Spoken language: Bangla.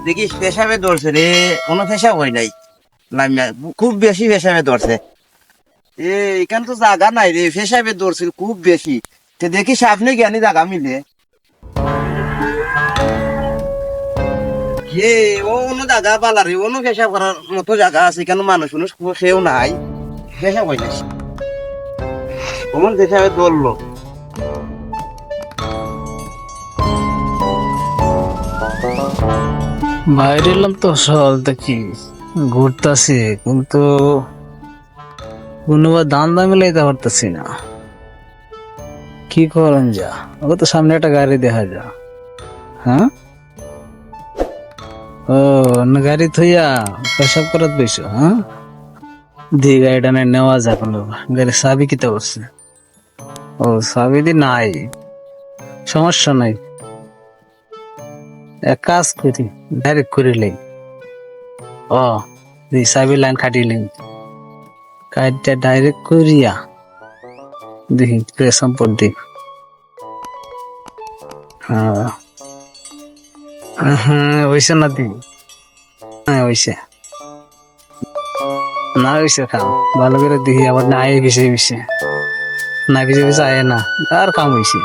দেখি পেশাবে ধরছে রে, কোনো পেশা হয় নাই, নামিয়া খুব বেশি পেশাবে ধরছে। এখানে তো জায়গা নাই রে, পেশাবে ধরছে খুব বেশি। তো দেখি সামনে জ্ঞানী জায়গা মিলে এ, ও অন্য জায়গা পালা রে, অন্য পেশা করার মতো জায়গা আছে, কেন মানুষ মানুষ সেও নাই, পেশা হয় নাই, কোন পেশাবে ধরলো। বাইরে এলাম তো সকাল দেখি ঘুরতাছি, কিন্তু কোনো দাম দাম মিলাইতে পারতেছি না। কি করেন যা, ও তো সামনে একটা গাড়ি দেখা যা। হ্যাঁ, ও অন্য গাড়ি থইয়া পেশাব করাত বইছো? হ্যাঁ, দি গাড়িটা নাই নেওয়া যায় কোনো, গাড়ির চাবি কিতা করছে? ও চাবি দি নাই, সমস্যা নাই, এক কাজ করি, ডাইরেক্ট করিলেই। ও দি চাবি লাইন কাটিলেন, কাটটা ডাইরেক্ট করিয়া দেখি সম্পদ দি। হ্যাঁ হ্যাঁ, হয়েছে না দি? হ্যাঁ হয়েছে, না হয়েছে কাম ভালো করে দেখি, আবার না আয় বেশি বেশি, না বেশি বেশি আয় না, আর কাম হয়েছে।